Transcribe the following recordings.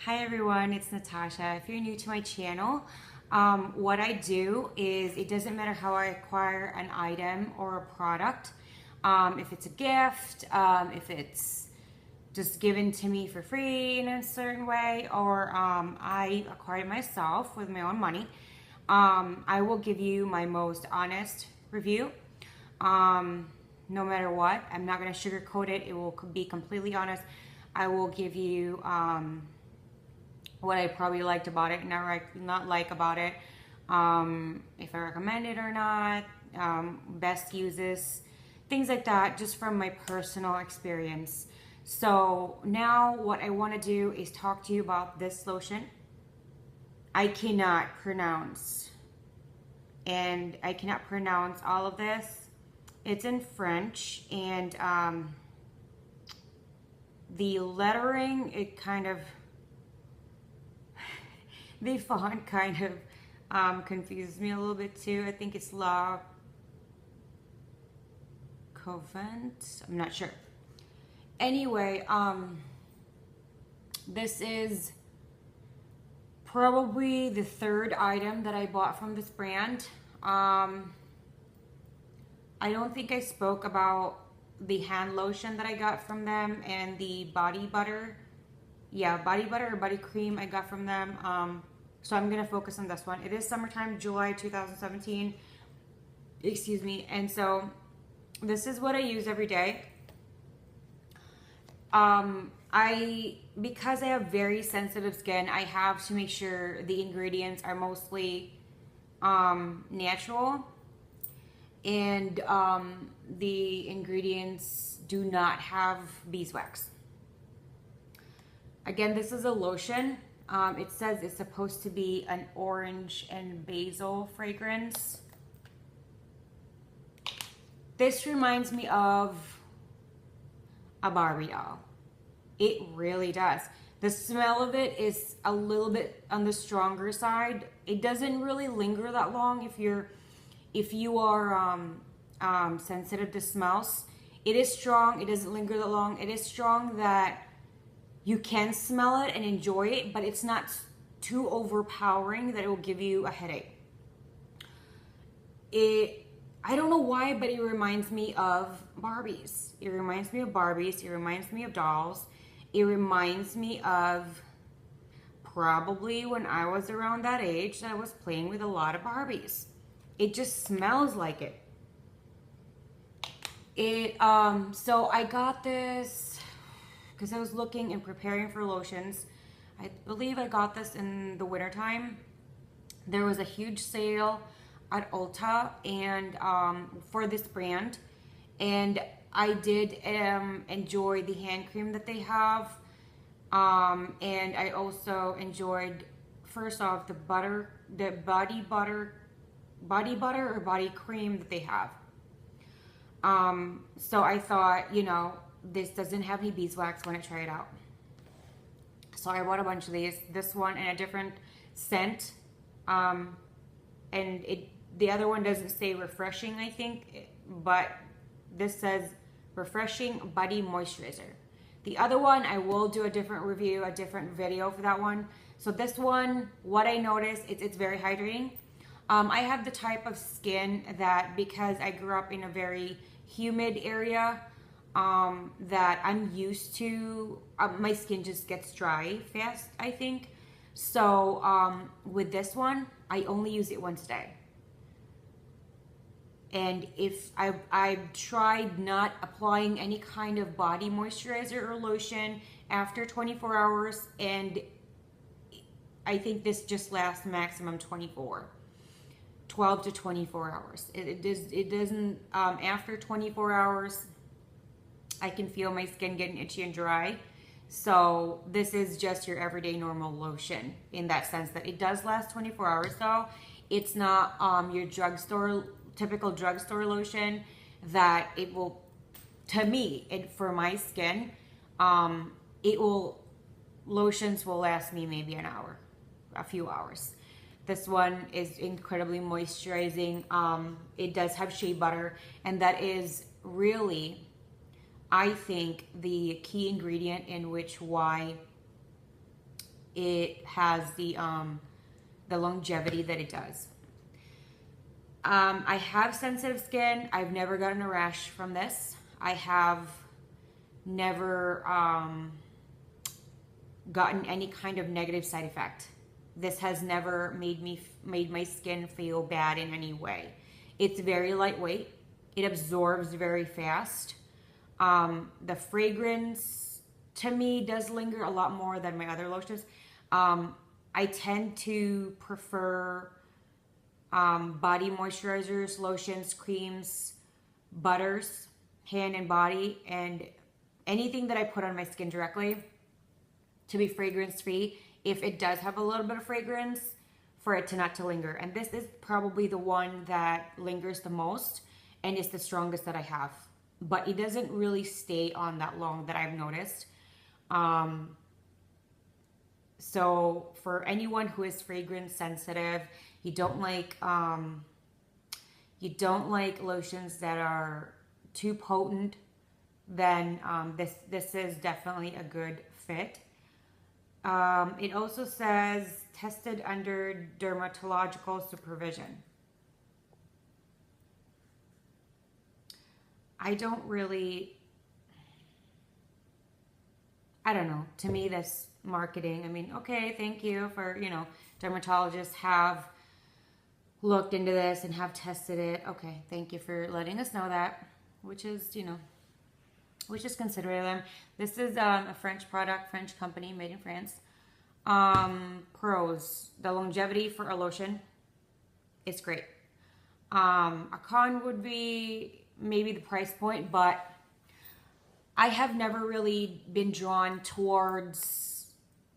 Hi everyone, it's Natasha. If you're new to my channel, what I do is it doesn't matter how I acquire an item or a product. If it's a gift, if it's just given to me for free in a certain way, or I acquired it myself with my own money, I will give you my most honest review. No matter what, I'm not going to sugarcoat it. It will be completely honest. I will give you what I probably liked about it, not like about it, if I recommend it or not, best uses, things like that, just from my personal experience. So now what I want to do is talk to you about this lotion. I cannot pronounce, and I cannot pronounce all of this. It's in French, and the lettering, it kind of, the font kind of confuses me a little bit too. I think it's La Couvent. I'm not sure. Anyway, this is probably the third item that I bought from this brand. I don't think I spoke about the hand lotion that I got from them and the body butter. Yeah, body butter or body cream I got from them. So I'm gonna focus on this one. It is summertime, July 2017. Excuse me. And so this is what I use every day. Because I have very sensitive skin, I have to make sure the ingredients are mostly natural, and the ingredients do not have beeswax. Again, this is a lotion. It says it's supposed to be an orange and basil fragrance. This reminds me of a Barbie doll. It really does. The smell of it is a little bit on the stronger side. It doesn't really linger that long if you are sensitive to smells. It is strong. It doesn't linger that long. It is strong that you can smell it and enjoy it, but it's not too overpowering that it will give you a headache. I don't know why, but it reminds me of Barbies. It reminds me of Barbies. It reminds me of dolls. It reminds me of probably when I was around that age, I was playing with a lot of Barbies. It just smells like it. So I got this because I was looking and preparing for lotions. I believe I got this in the wintertime. There was a huge sale at Ulta and for this brand, and I did enjoy the hand cream that they have, and I also enjoyed, first off, the body butter or body cream that they have. So I thought, you know, this doesn't have any beeswax when I try it out. So I bought a bunch of these. This one in a different scent, and the other one doesn't say refreshing, I think, but this says refreshing body moisturizer. The other one, I will do a different review, a different video for that one. So this one, what I noticed, it's very hydrating. I have the type of skin that, because I grew up in a very humid area, that I'm used to, my skin just gets dry fast, I think. So with this one, I only use it once a day. And if I've tried not applying any kind of body moisturizer or lotion after 24 hours, and I think this just lasts maximum 12 to 24 hours. It doesn't, after 24 hours, I can feel my skin getting itchy and dry. So this is just your everyday normal lotion in that sense that it does last 24 hours though. It's not your typical drugstore lotion that it will, to me, for my skin, lotions will last me maybe an hour, a few hours. This one is incredibly moisturizing. It does have shea butter, and that is really, I think, the key ingredient in which why it has the longevity that it does. I have sensitive skin. I've never gotten a rash from this. I have never gotten any kind of negative side effect. This has never made my skin feel bad in any way. It's very lightweight. It absorbs very fast. The fragrance to me does linger a lot more than my other lotions. I tend to prefer body moisturizers, lotions, creams, butters, hand and body, and anything that I put on my skin directly to be fragrance free. If it does have a little bit of fragrance, for it to not to linger. And this is probably the one that lingers the most and is the strongest that I have. But it doesn't really stay on that long that I've noticed. So for anyone who is fragrance sensitive, you don't like lotions that are too potent, then this is definitely a good fit. It also says tested under dermatological supervision. I don't know. To me, this marketing, I mean, okay, thank you for, dermatologists have looked into this and have tested it. Okay, thank you for letting us know that, which is considerate of them. This is a French product, French company, made in France. Pros, the longevity for a lotion, it's great. A con would be maybe the price point, but I have never really been drawn towards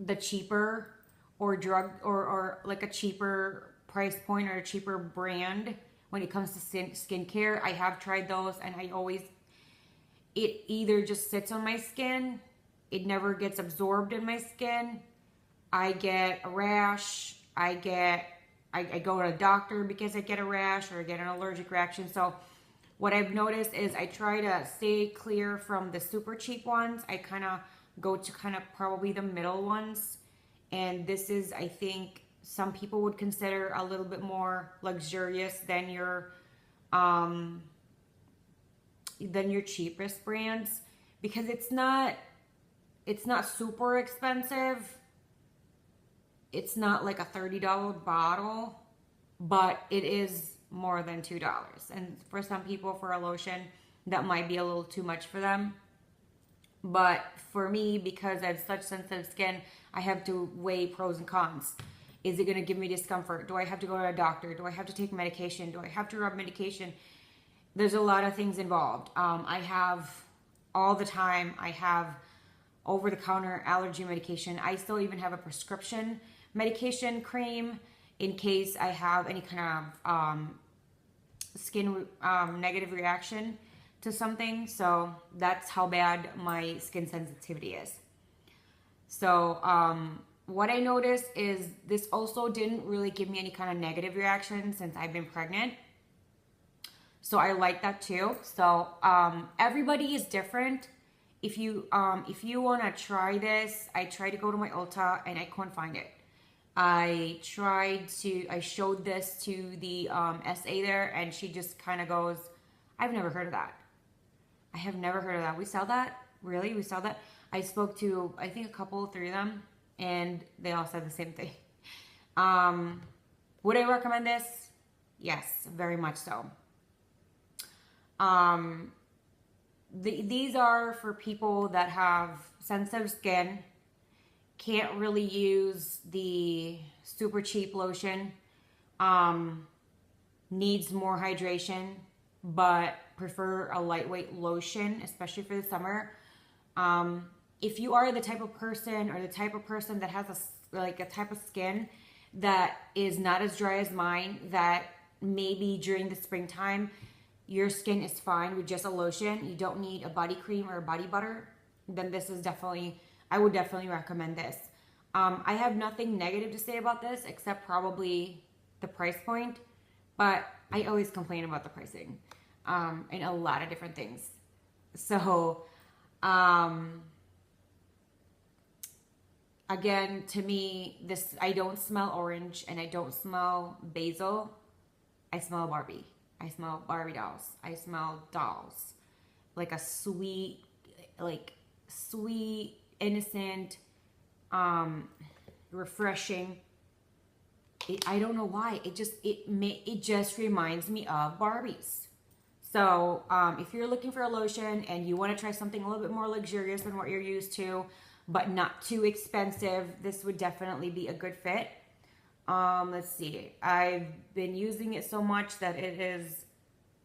the cheaper or drug or like a cheaper price point or a cheaper brand when it comes to skincare. I have tried those, and it either just sits on my skin, it never gets absorbed in my skin, I get a rash, I go to a doctor because I get a rash or I get an allergic reaction. So what I've noticed is I try to stay clear from the super cheap ones. I kind of go to probably the middle ones. And this is, I think, some people would consider a little bit more luxurious than your cheapest brands, because it's not super expensive. It's not like a $30 bottle, but it is more than $2. And for some people, for a lotion, that might be a little too much for them. But for me, because I have such sensitive skin, I have to weigh pros and cons. Is it going to give me discomfort? Do I have to go to a doctor? Do I have to take medication? Do I have to rub medication? There's a lot of things involved. I have all the time, I have over-the-counter allergy medication. I still even have a prescription medication cream in case I have any kind of skin negative reaction to something. So that's how bad my skin sensitivity is. So what I noticed is this also didn't really give me any kind of negative reaction since I've been pregnant. So I like that too. So everybody is different. If you want to try this, I tried to go to my Ulta and I couldn't find it. I showed this to the SA there, and she just kind of goes, I've never heard of that. I have never heard of that. We sell that? Really? We sell that? I spoke to, I think, three of them, and they all said the same thing. Would I recommend this? Yes, very much so. These are for people that have sensitive skin, can't really use the super cheap lotion, needs more hydration, but prefer a lightweight lotion, especially for the summer. If you are the type of person that has a type of skin that is not as dry as mine, that maybe during the springtime your skin is fine with just a lotion, you don't need a body cream or a body butter, then this is I would definitely recommend this. I have nothing negative to say about this except probably the price point, but I always complain about the pricing and a lot of different things. So again, to me, this, I don't smell orange and I don't smell basil. I smell Barbie. I smell Barbie dolls. I smell dolls. Like a sweet, innocent, refreshing. I don't know why. It just reminds me of Barbies. So if you're looking for a lotion and you want to try something a little bit more luxurious than what you're used to, but not too expensive, this would definitely be a good fit. Let's see. I've been using it so much that it is,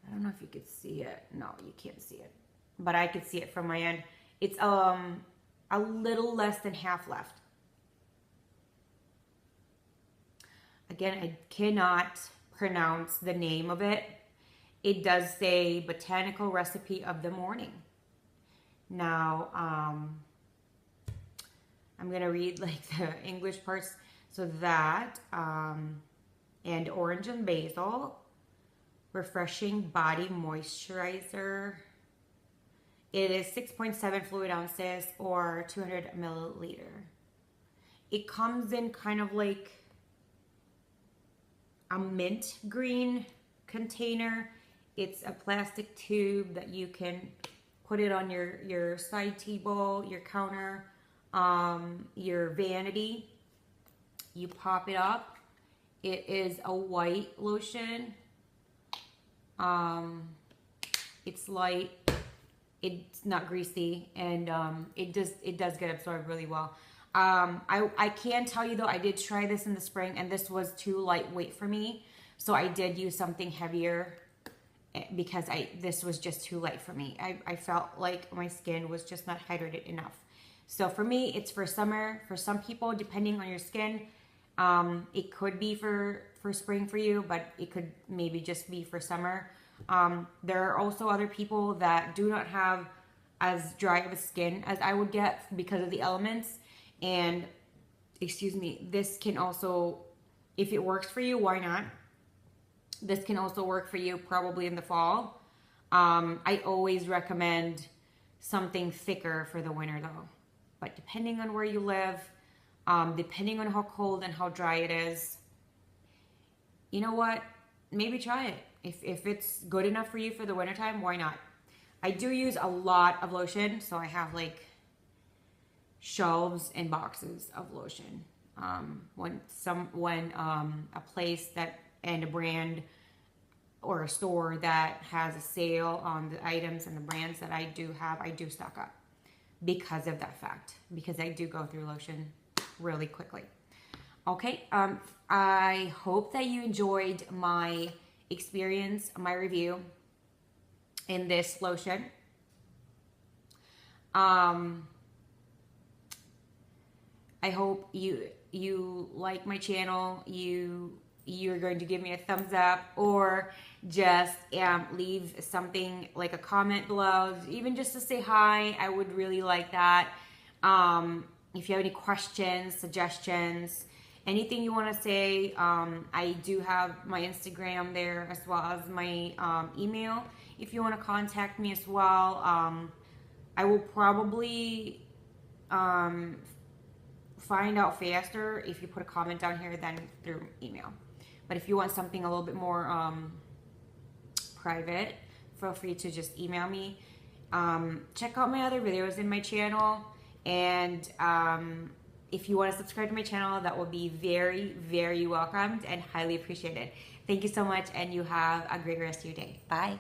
I don't know if you could see it. No, you can't see it. But I could see it from my end. It's a little less than half left. Again, I cannot pronounce the name of it. It does say botanical recipe of the morning. Now, I'm going to read like the English parts. So that, and orange and basil, refreshing body moisturizer. It is 6.7 fluid ounces or 200 milliliter. It comes in kind of like a mint green container. It's a plastic tube that you can put it on your side table, your counter, your vanity. You pop it up. It is a white lotion. It's light. It's not greasy, and it does get absorbed really well. I can tell you though, I did try this in the spring, and this was too lightweight for me, so I did use something heavier because this was just too light for me. I felt like my skin was just not hydrated enough. So for me, it's for summer. For some people, depending on your skin, it could be for spring for you, but it could maybe just be for summer. There are also other people that do not have as dry of a skin as I would get because of the elements. And, excuse me, this can also, if it works for you, why not? This can also work for you probably in the fall. I always recommend something thicker for the winter though. But depending on where you live, depending on how cold and how dry it is, you know what? Maybe try it. If it's good enough for you for the wintertime, why not? I do use a lot of lotion, so I have like shelves and boxes of lotion. When a place that and a brand or a store that has a sale on the items and the brands that I do have, I do stock up because of that fact, because I do go through lotion really quickly. Okay, I hope that you enjoyed my experience, my review in this lotion. I hope you like my channel. You're going to give me a thumbs up, or just leave something like a comment below, even just to say hi. I would really like that. If you have any questions, suggestions, anything you want to say, I do have my Instagram there, as well as my email if you want to contact me as well. I will probably find out faster if you put a comment down here than through email. But if you want something a little bit more private, feel free to just email me. Check out my other videos in my channel, and if you want to subscribe to my channel, that will be very, very welcomed and highly appreciated. Thank you so much, and you have a great rest of your day. Bye.